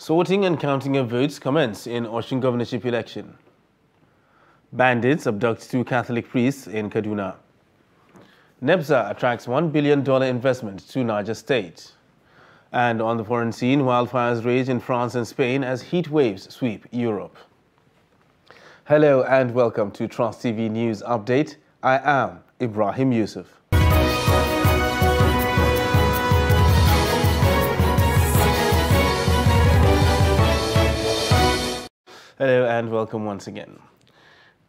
Sorting and counting of votes commence in Osun governorship election. Bandits abduct 2 Catholic priests in Kaduna. NEBSA attracts $1 billion investment to Niger State. And on the foreign scene, wildfires rage in France and Spain as heat waves sweep Europe. Hello and welcome to Trust TV News Update. I am Ibrahim Yusuf. Hello and welcome once again.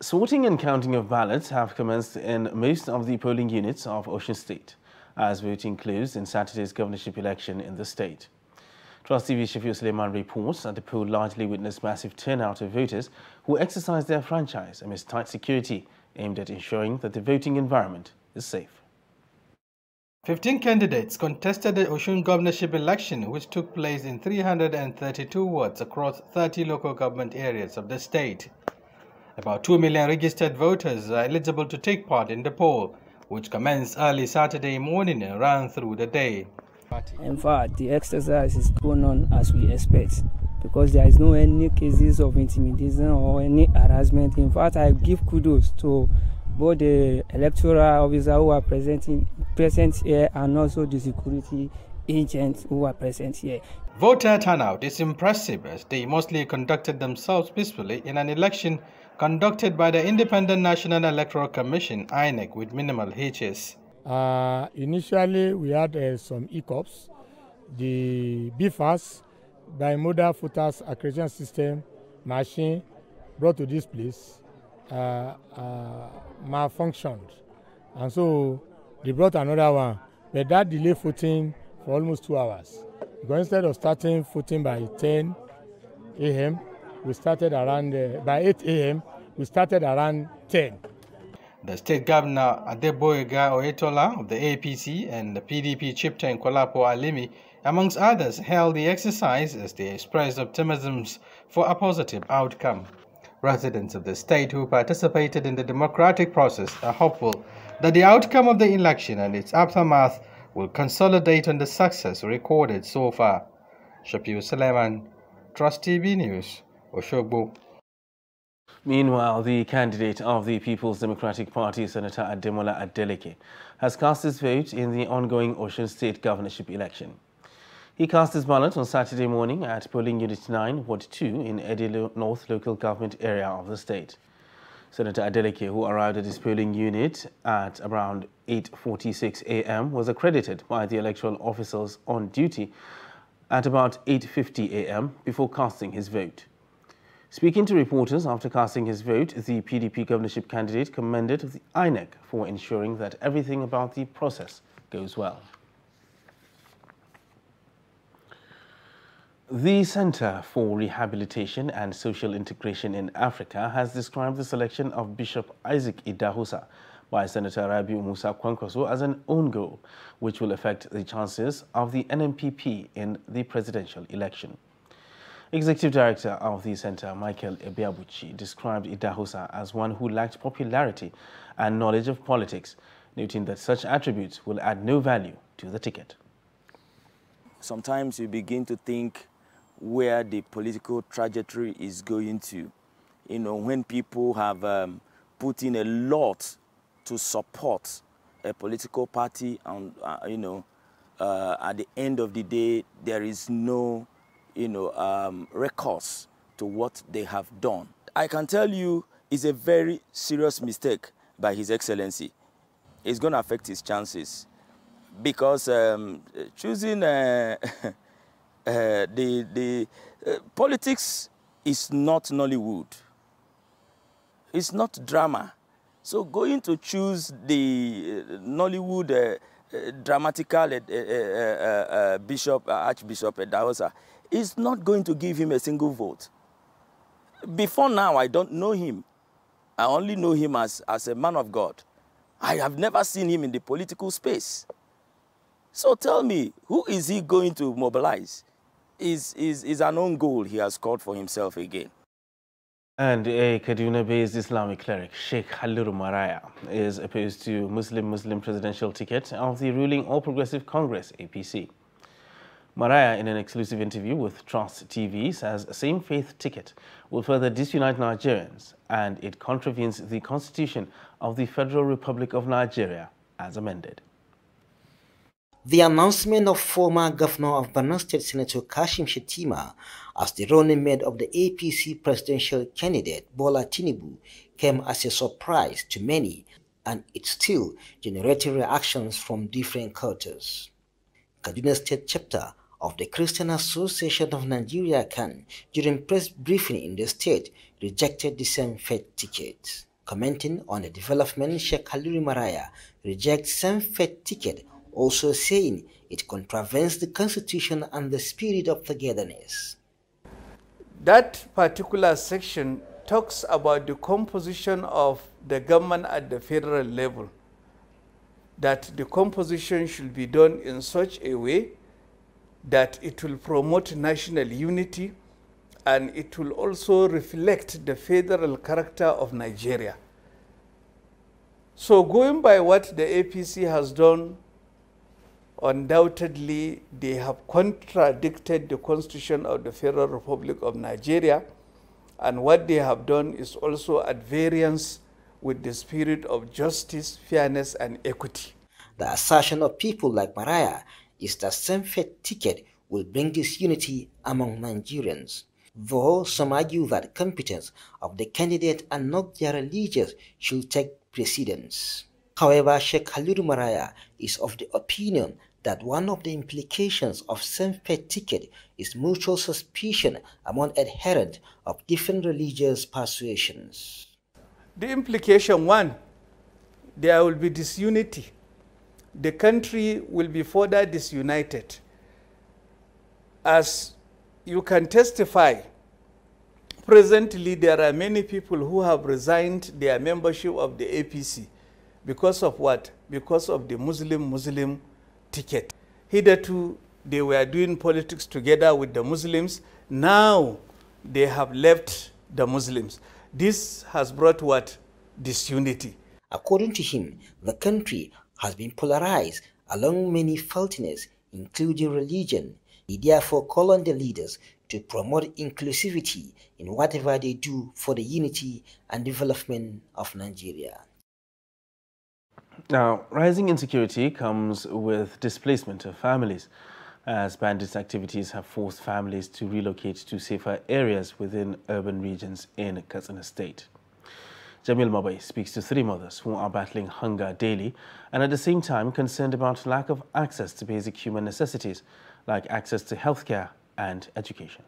Sorting and counting of ballots have commenced in most of the polling units of Osun State as voting closed in Saturday's governorship election in the state. Trust TV Shafiu Suleiman reports that the poll largely witnessed massive turnout of voters who exercised their franchise amidst tight security aimed at ensuring that the voting environment is safe. 15 candidates contested the Osun governorship election, which took place in 332 wards across 30 local government areas of the state. About 2 million registered voters are eligible to take part in the poll, which commenced early Saturday morning and ran through the day. In fact, the exercise is going on as we expect, because there is no any cases of intimidation or any harassment. In fact, I give kudos to both the electoral officers who are present here and also the security agents who are present here. Voter turnout is impressive as they mostly conducted themselves peacefully in an election conducted by the Independent National Electoral Commission, INEC, with minimal hitches. Initially, we had some hiccups. The BFAS, bimodal voters accreditation system machine brought to this place malfunctioned, and so they brought another one, but that delayed voting for almost 2 hours, because instead of starting voting by 10 a.m. we started around by 8 a.m. we started around 10. The state governor Adeboyega Oyetola of the APC and the PDP chieftain Kolapo Alimi, amongst others, held the exercise as they expressed optimism for a positive outcome. Residents of the state who participated in the democratic process are hopeful that the outcome of the election and its aftermath will consolidate on the success recorded so far. Shafiu Suleiman, Trust TV News, Oshogbo. Meanwhile, the candidate of the People's Democratic Party, Senator Ademola Adeleke, has cast his vote in the ongoing Osun State governorship election. He cast his ballot on Saturday morning at Polling Unit 9, Ward 2 in Ede North local government area of the state. Senator Adeleke, who arrived at his polling unit at around 8:46 a.m., was accredited by the electoral officials on duty at about 8:50 a.m. before casting his vote. Speaking to reporters after casting his vote, the PDP governorship candidate commended the INEC for ensuring that everything about the process goes well. The Center for Rehabilitation and Social Integration in Africa has described the selection of Bishop Isaac Idahosa by Senator Rabiu Musa Kwankwaso as an own goal, which will affect the chances of the NNPP in the presidential election. Executive Director of the Center, Michael Ebiabuchi, described Idahosa as one who lacked popularity and knowledge of politics, noting that such attributes will add no value to the ticket. Sometimes you begin to think where the political trajectory is going to. You know, when people have put in a lot to support a political party and, at the end of the day, there is no, recourse to what they have done. I can tell you it's a very serious mistake by His Excellency. It's going to affect his chances because choosing politics is not Nollywood. It's not drama. So going to choose the Nollywood dramatical Archbishop Idahosa is not going to give him a single vote. Before now, I don't know him. I only know him as a man of God. I have never seen him in the political space. So tell me, who is he going to mobilize? Is an own goal he has called for himself again. And a Kaduna-based Islamic cleric, Sheikh Haliru Maraya, is opposed to Muslim presidential ticket of the ruling All Progressive Congress, APC. Maraya, in an exclusive interview with Trust TV, says a same-faith ticket will further disunite Nigerians and it contravenes the Constitution of the Federal Republic of Nigeria as amended. The announcement of former Governor of Borno State Senator Kashim Shettima as the running mate of the APC presidential candidate Bola Tinubu came as a surprise to many, and it still generated reactions from different quarters. Kaduna State chapter of the Christian Association of Nigeria (CAN) during press briefing in the state rejected the same-faith ticket. Commenting on the development, Sheikh Haliru Maraya rejects same-faith ticket, also saying it contravenes the Constitution and the spirit of togetherness. That particular section talks about the composition of the government at the federal level, that the composition should be done in such a way that it will promote national unity and it will also reflect the federal character of Nigeria. So going by what the APC has done, undoubtedly they have contradicted the Constitution of the Federal Republic of Nigeria, and what they have done is also at variance with the spirit of justice, fairness, and equity. The assertion of people like Maraya is that same-faith ticket will bring disunity among Nigerians, though some argue that competence of the candidate and not their religions should take precedence. However, Sheikh Haliru Maraya is of the opinion that one of the implications of same-faith ticket is mutual suspicion among adherents of different religious persuasions. The implication, one, there will be disunity. The country will be further disunited. As you can testify, presently there are many people who have resigned their membership of the APC. Because of what? Because of the Muslim ticket. Hitherto, they were doing politics together with the Muslims. Now, they have left the Muslims. This has brought what? Disunity. According to him, the country has been polarized along many faultiness, including religion. He therefore called on the leaders to promote inclusivity in whatever they do for the unity and development of Nigeria. Now, rising insecurity comes with displacement of families, as bandits' activities have forced families to relocate to safer areas within urban regions in Katsina State. Jamil Mabai speaks to 3 mothers who are battling hunger daily and at the same time concerned about lack of access to basic human necessities like access to healthcare and education.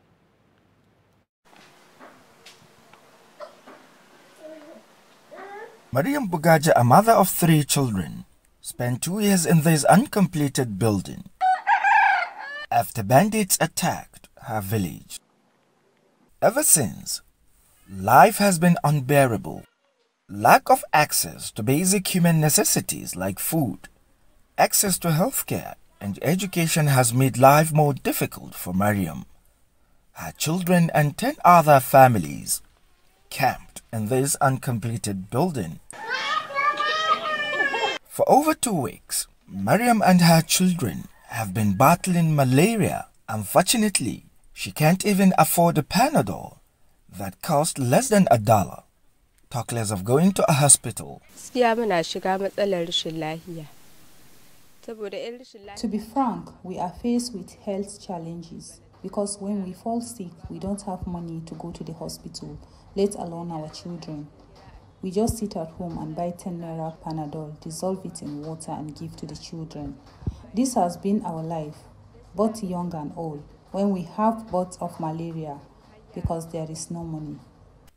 Mariam Bugaja, a mother of 3 children, spent 2 years in this uncompleted building after bandits attacked her village. Ever since, life has been unbearable. Lack of access to basic human necessities like food, access to healthcare and education has made life more difficult for Mariam. Her children and 10 other families camped in this uncompleted building. For over 2 weeks, Mariam and her children have been battling malaria. Unfortunately, she can't even afford a Panadol that costs less than $1. Talk less of going to a hospital. To be frank, we are faced with health challenges because when we fall sick, we don't have money to go to the hospital, let alone our children. We just sit at home and buy 10 naira Panadol, dissolve it in water and give to the children. This has been our life, both young and old, when we have bouts of malaria because there is no money.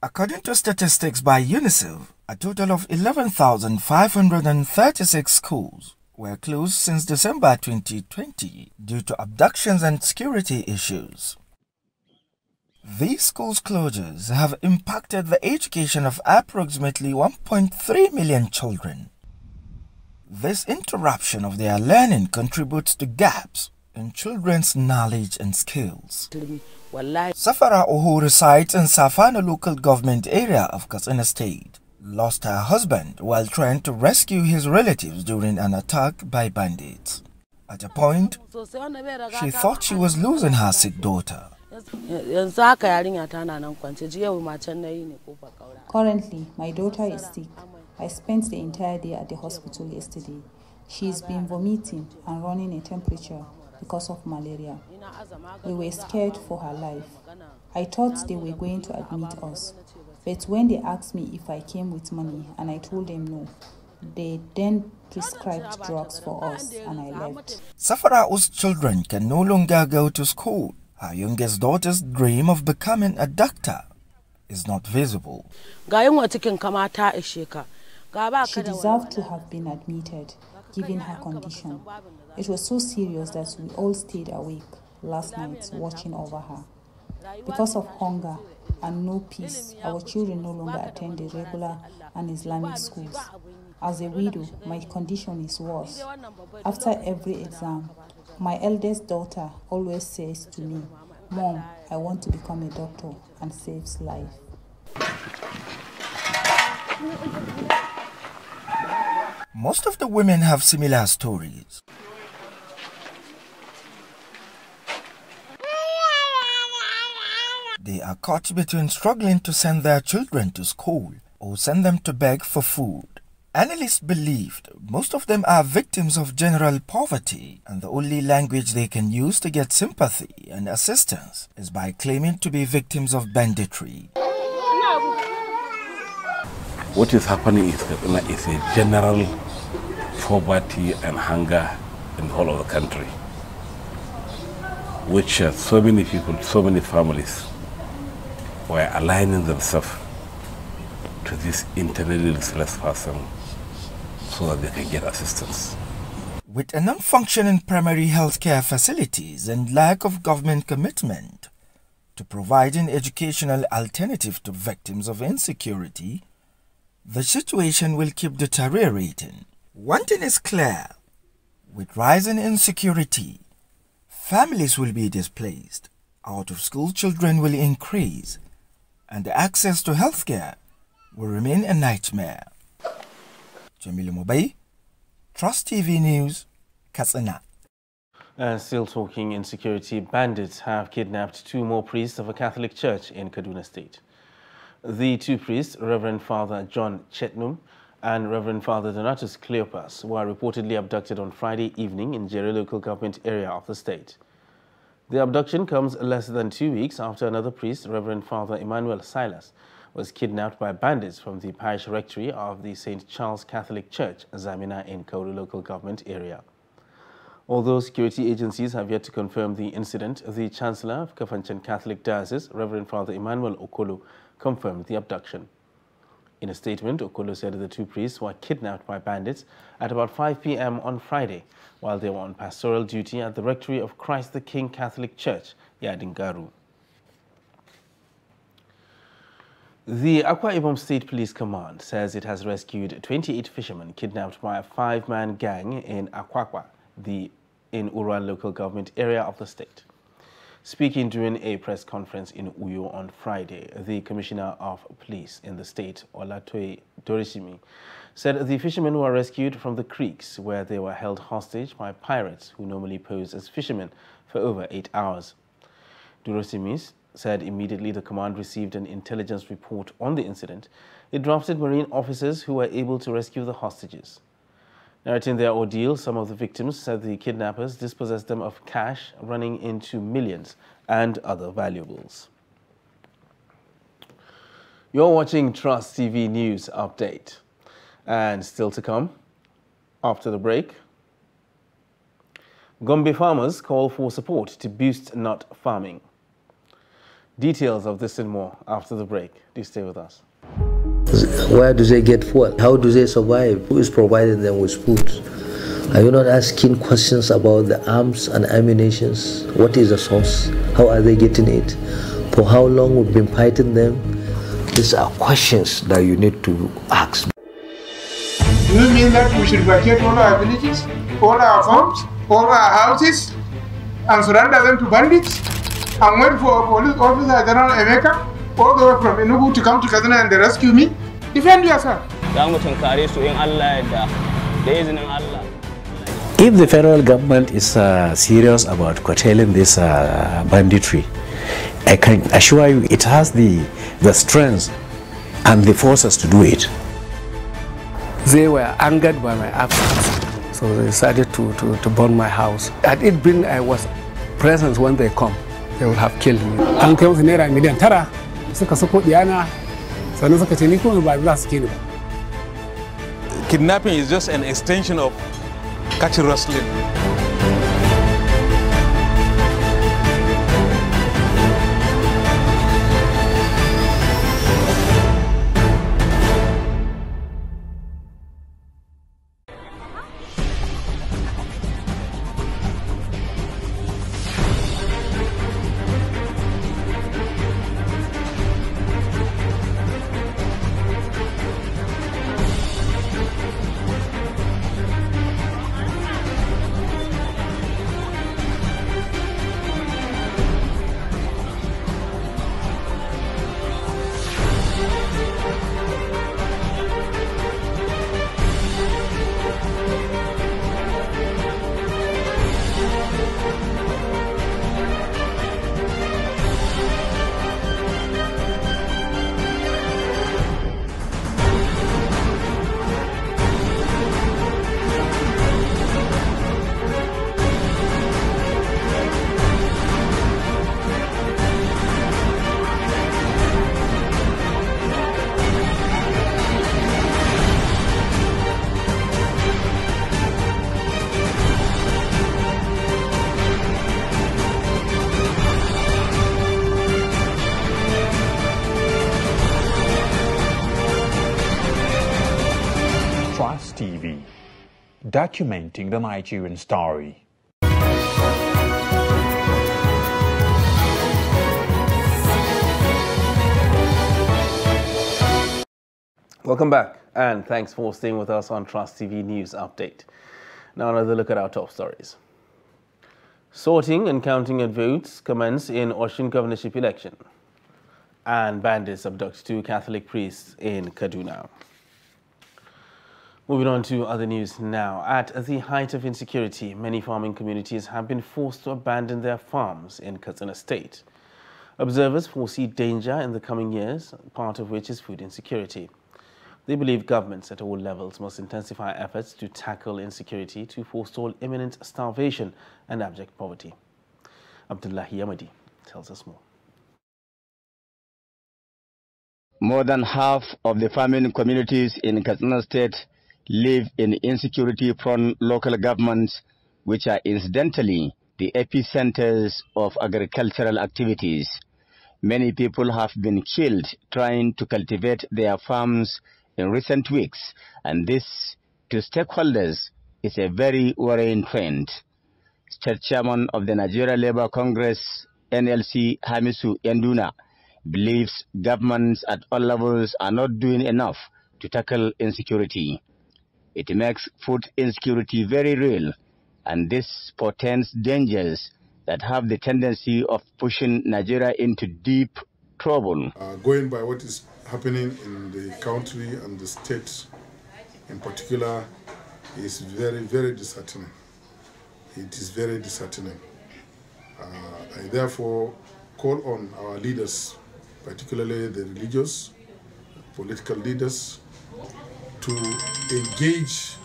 According to statistics by UNICEF, a total of 11,536 schools were closed since December 2020 due to abductions and security issues. These schools' closures have impacted the education of approximately 1.3 million children. This interruption of their learning contributes to gaps in children's knowledge and skills. Safara, who resides in Safana local government area of Katsina State, lost her husband while trying to rescue his relatives during an attack by bandits. At a point, she thought she was losing her sick daughter. Currently, my daughter is sick. I spent the entire day at the hospital yesterday. She's been vomiting and running a temperature because of malaria. We were scared for her life. I thought they were going to admit us, but when they asked me if I came with money and I told them no, they then prescribed drugs for us and I left. Safarau's children can no longer go to school. Her youngest daughter's dream of becoming a doctor is not visible. She deserved to have been admitted, given her condition. It was so serious that we all stayed awake last night watching over her. Because of hunger and no peace, our children no longer attend the regular and Islamic schools. As a widow, my condition is worse. After every exam, my eldest daughter always says to me, "Mom, I want to become a doctor and save life." Most of the women have similar stories. They are caught between struggling to send their children to school or send them to beg for food. Analysts believed most of them are victims of general poverty, and the only language they can use to get sympathy and assistance is by claiming to be victims of banditry. What is happening is a general poverty and hunger in the whole of the country, which so many people, so many families were aligning themselves to this internally distressed person so that they can get assistance. With a non-functioning primary healthcare facilities and lack of government commitment to providing educational alternative to victims of insecurity, the situation will keep deteriorating. One thing is clear: with rising insecurity, families will be displaced, out-of-school children will increase, and the access to healthcare will remain a nightmare. Jamilu Mobay, Trust TV News, Katsina. Still talking insecurity, bandits have kidnapped 2 more priests of a Catholic church in Kaduna State. The 2 priests, Reverend Father John Chetnum and Reverend Father Donatus Cleopas, were reportedly abducted on Friday evening in Jere local government area of the state. The abduction comes less than 2 weeks after another priest, Reverend Father Emmanuel Silas, was kidnapped by bandits from the parish rectory of the St. Charles Catholic Church, Zamina, in Kauru local government area. Although security agencies have yet to confirm the incident, the Chancellor of Kafanchan Catholic Diocese, Reverend Father Emmanuel Okolo, confirmed the abduction. In a statement, Okolo said the 2 priests were kidnapped by bandits at about 5 p.m. on Friday while they were on pastoral duty at the rectory of Christ the King Catholic Church, Yadingaru. The Akwa Ibom State Police Command says it has rescued 28 fishermen kidnapped by a 5-man gang in Akwakwa, in Uruan local government area of the state. Speaking during a press conference in Uyo on Friday, the Commissioner of Police in the state, Olatoye Dorishimi, said the fishermen were rescued from the creeks where they were held hostage by pirates who normally pose as fishermen for over 8 hours. Dorishimi said immediately the command received an intelligence report on the incident, it drafted marine officers who were able to rescue the hostages. Narrating their ordeal, some of the victims said the kidnappers dispossessed them of cash running into millions and other valuables. You're watching Trust TV News Update. And still to come, after the break, Gombe farmers call for support to boost nut farming. Details of this and more after the break. Do stay with us. Where do they get food? How do they survive? Who is providing them with food? Are you not asking questions about the arms and ammunitions? What is the source? How are they getting it? For how long we've been fighting them? These are questions that you need to ask. Do you mean that we should vacate all our villages, all our farms, all our houses, and surrender them to bandits? And wait for Police Officer General Emeka all the way from Enugu to come to Kaduna and rescue me? Defend yourself. If the federal government is serious about curtailing this banditry, I can assure you it has the strength and the forces to do it. They were angered by my absence, so they decided to burn my house. Had it been I was present when they come, they would have killed me. An kai musu naira miliyan 9 suka sako diyana sannan suka ce ni kuma ba za su ke ni ba. Kidnapping is just an extension of catch rustling. Trust TV, documenting the Nigerian story. Welcome back, and thanks for staying with us on Trust TV News Update. Now another look at our top stories. Sorting and counting of votes commence in Osun governorship election. And bandits abduct 2 Catholic priests in Kaduna. Moving on to other news now. At the height of insecurity, many farming communities have been forced to abandon their farms in Katsina State. Observers foresee danger in the coming years, part of which is food insecurity. They believe governments at all levels must intensify efforts to tackle insecurity to forestall imminent starvation and abject poverty. Abdullahi Yamadi tells us more. More than half of the farming communities in Katsina State live in insecurity-prone local governments, which are incidentally the epicenters of agricultural activities. Many people have been killed trying to cultivate their farms in recent weeks, and this, to stakeholders, is a very worrying trend. State Chairman of the Nigeria Labour Congress, NLC, Hamisu Yanduna, believes governments at all levels are not doing enough to tackle insecurity. It makes food insecurity very real, and this portends dangers that have the tendency of pushing Nigeria into deep trouble. Going by what is happening in the country and the state in particular is very, very disheartening. It is very disheartening. I therefore call on our leaders, particularly the religious, political leaders, to engage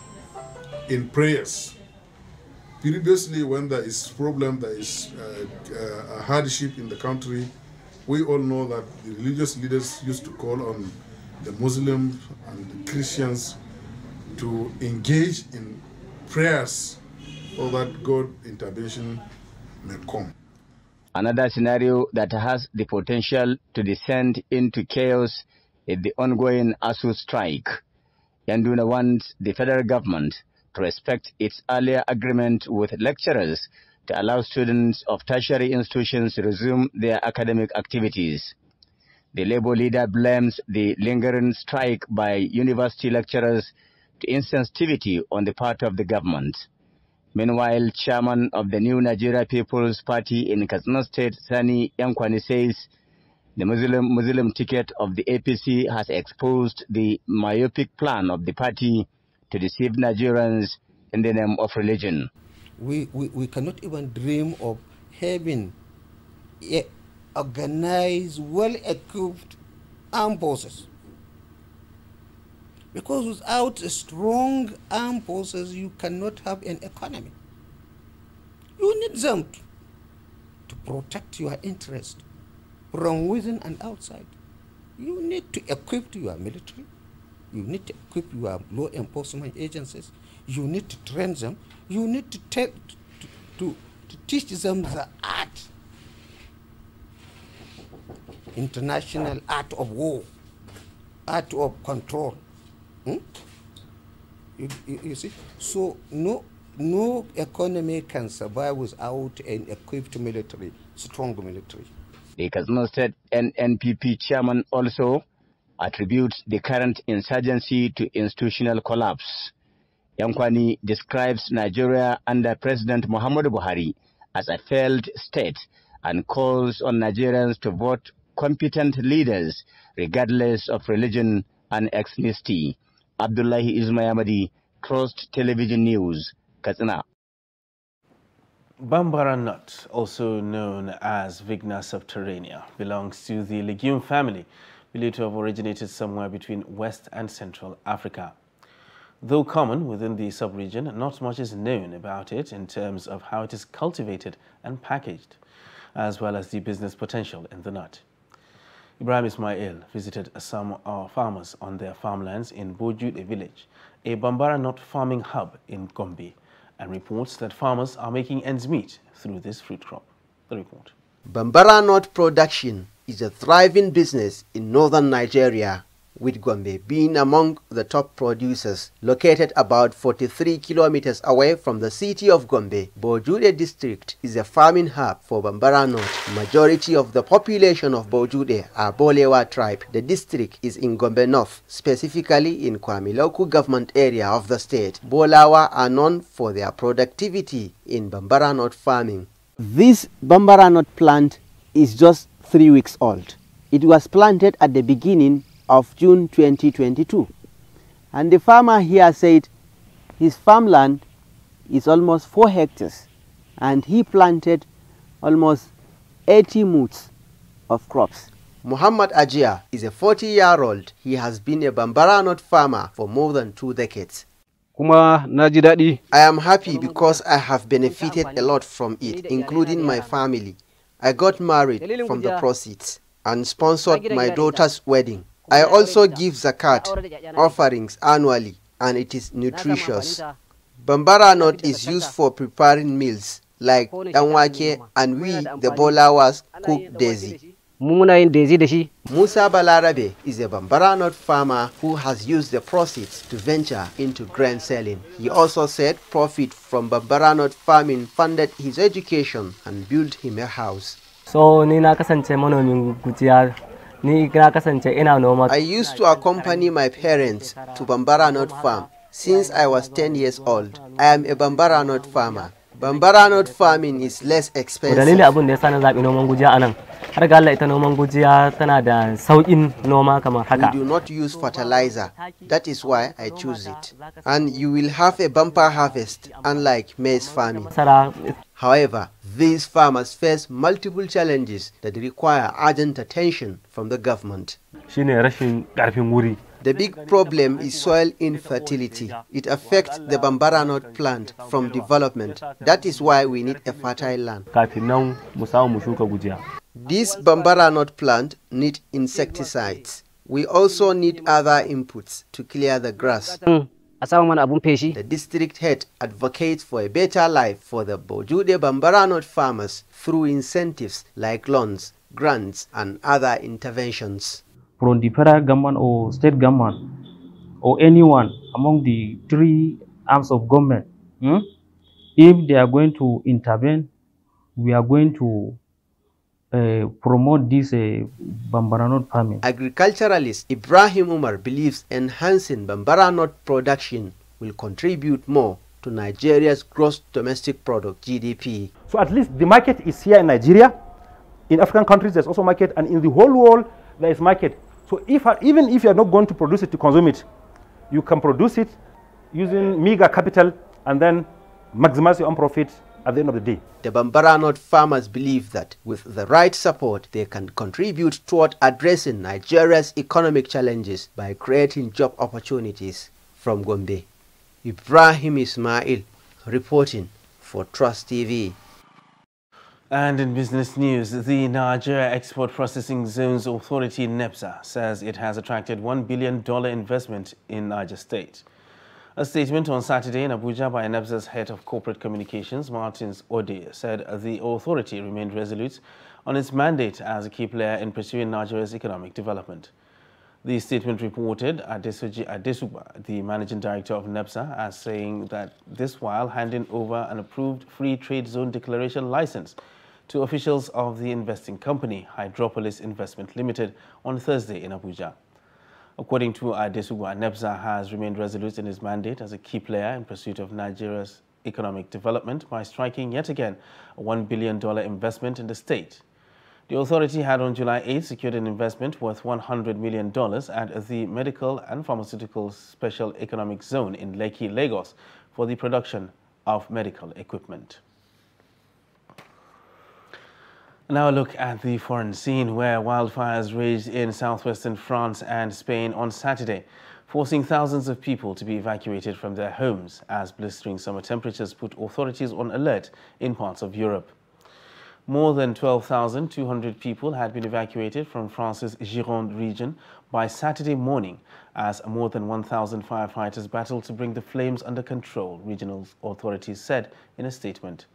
in prayers. Previously, when there is problem, there is a hardship in the country, we all know that the religious leaders used to call on the Muslims and the Christians to engage in prayers so that God's intervention may come. Another scenario that has the potential to descend into chaos is the ongoing ASU strike. Yanduna wants the federal government to respect its earlier agreement with lecturers to allow students of tertiary institutions to resume their academic activities. The Labour leader blames the lingering strike by university lecturers to insensitivity on the part of the government. Meanwhile, chairman of the New Nigeria People's Party in Katsina State, Sani Yankwani, says the Muslim ticket of the APC has exposed the myopic plan of the party to deceive Nigerians in the name of religion. We cannot even dream of having organized, well-equipped armed forces. Because without strong armed forces, you cannot have an economy. You need them to protect your interest from within and outside. You need to equip your military. You need to equip your law enforcement agencies. You need to train them. You need to teach them the art, international art of war, art of control. You see? So no economy can survive without an equipped military, strong military. The Katsina State NNPP chairman also attributes the current insurgency to institutional collapse. Yankwani describes Nigeria under President Muhammadu Buhari as a failed state and calls on Nigerians to vote competent leaders regardless of religion and ethnicity. Abdullahi Ismayamadi, Trust Television News, Katsina. Bambara nut, also known as Vigna subterranea, belongs to the legume family, believed to have originated somewhere between West and Central Africa. Though common within the sub-region, not much is known about it in terms of how it is cultivated and packaged, as well as the business potential in the nut. Ibrahim Ismail visited some farmers on their farmlands in Bojude village, a Bambara nut farming hub in Gombe, and reports that farmers are making ends meet through this fruit crop. The report. Bambara nut production is a thriving business in northern Nigeria, with Gombe being among the top producers. Located about 43 kilometers away from the city of Gombe, Bojude district is a farming hub for Bambara nut. Majority of the population of Bojude are Bolewa tribe. The district is in Gombe North, specifically in Kwame local government area of the state. Bolawa are known for their productivity in Bambara nut farming. This Bambara nut plant is just 3 weeks old. It was planted at the beginning of June 2022, and the farmer here said his farmland is almost 4 hectares and he planted almost 80 moods of crops. Muhammad Ajia is a 40-year-old. He has been a Bambara nut farmer for more than 2 decades. I am happy because I have benefited a lot from it, including my family. I got married from the proceeds and sponsored my daughter's wedding. I also give zakat offerings annually, and it is nutritious. Bambara nut is used for preparing meals like danwake, and we, the Bolawas, cook daisy. Musa Balarabe is a Bambara nut farmer who has used the proceeds to venture into grain selling. He also said profit from Bambara nut farming funded his education and built him a house. So nina kasance manomin gujiya. I used to accompany my parents to Bambara nut farm since I was 10 years old. I am a Bambara nut farmer. Bambara nut farming is less expensive. We do not use fertilizer. That is why I choose it. And you will have a bumper harvest, unlike maize farming. However, these farmers face multiple challenges that require urgent attention from the government. The big problem is soil infertility. It affects the Bambara nut plant from development. That is why we need a fertile land. This Bambara nut plant needs insecticides. We also need other inputs to clear the grass. The district head advocates for a better life for the Bojude Bambara nut farmers through incentives like loans, grants, and other interventions. From the federal government or state government or anyone among the 3 arms of government, if they are going to intervene, we are going to promote this Bambara nut farming. Agriculturalist Ibrahim Umar believes enhancing Bambara nut production will contribute more to Nigeria's gross domestic product (GDP). So at least the market is here in Nigeria. In African countries, there's also market, and in the whole world, there is market. So even if you are not going to produce it to consume it, you can produce it using meager capital and then maximize your own profit at the end of the day. The Bambara North farmers believe that with the right support, they can contribute toward addressing Nigeria's economic challenges by creating job opportunities. From Gombe, Ibrahim Ismail reporting for Trust TV. And in business news, the Nigeria Export Processing Zones Authority, NEPZA, says it has attracted $1 billion investment in Niger State. A statement on Saturday in Abuja by NEPZA's head of corporate communications, Martins Ode, said the authority remained resolute on its mandate as a key player in pursuing Nigeria's economic development. The statement reported Adesoji Adesuba, the managing director of NEPZA, as saying that this while handing over an approved free trade zone declaration license to officials of the investing company, Hydropolis Investment Limited, on Thursday in Abuja. According to Adesuba, NEPZA has remained resolute in its mandate as a key player in pursuit of Nigeria's economic development by striking yet again a $1 billion investment in the state. The authority had on July 8 secured an investment worth $100 million at the Medical and Pharmaceutical Special Economic Zone in Lekki, Lagos, for the production of medical equipment. Now a look at the foreign scene, where wildfires raged in southwestern France and Spain on Saturday, forcing thousands of people to be evacuated from their homes as blistering summer temperatures put authorities on alert in parts of Europe. More than 12,200 people had been evacuated from France's Gironde region by Saturday morning as more than 1,000 firefighters battled to bring the flames under control, regional authorities said in a statement.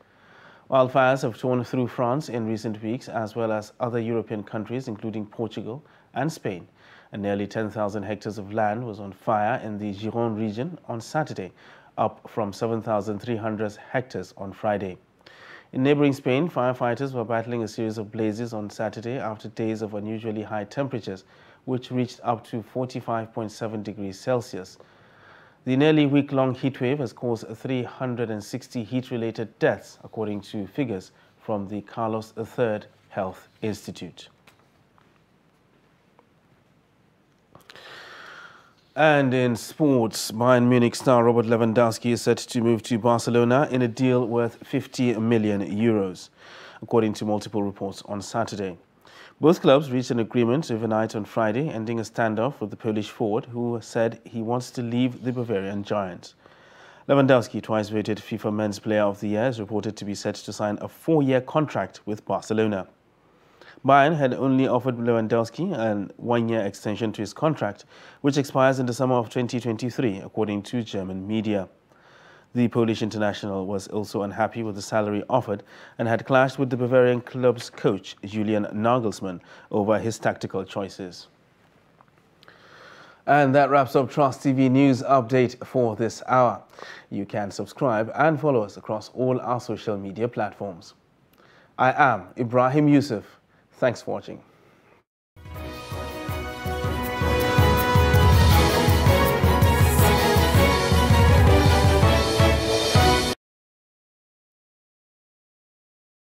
Wildfires have torn through France in recent weeks, as well as other European countries, including Portugal and Spain. And nearly 10,000 hectares of land was on fire in the Gironde region on Saturday, up from 7,300 hectares on Friday. In neighboring Spain, firefighters were battling a series of blazes on Saturday after days of unusually high temperatures, which reached up to 45.7 degrees Celsius. The nearly week-long heatwave has caused 360 heat-related deaths, according to figures from the Carlos III Health Institute. And in sports, Bayern Munich star Robert Lewandowski is set to move to Barcelona in a deal worth 50 million euros, according to multiple reports on Saturday. Both clubs reached an agreement overnight on Friday, ending a standoff with the Polish forward, who said he wants to leave the Bavarian giant. Lewandowski, twice voted FIFA Men's Player of the Year, is reported to be set to sign a 4-year contract with Barcelona. Bayern had only offered Lewandowski a 1-year extension to his contract, which expires in the summer of 2023, according to German media. The Polish international was also unhappy with the salary offered and had clashed with the Bavarian club's coach, Julian Nagelsmann, over his tactical choices. And that wraps up Trust TV News Update for this hour. You can subscribe and follow us across all our social media platforms. I am Ibrahim Yusuf. Thanks for watching.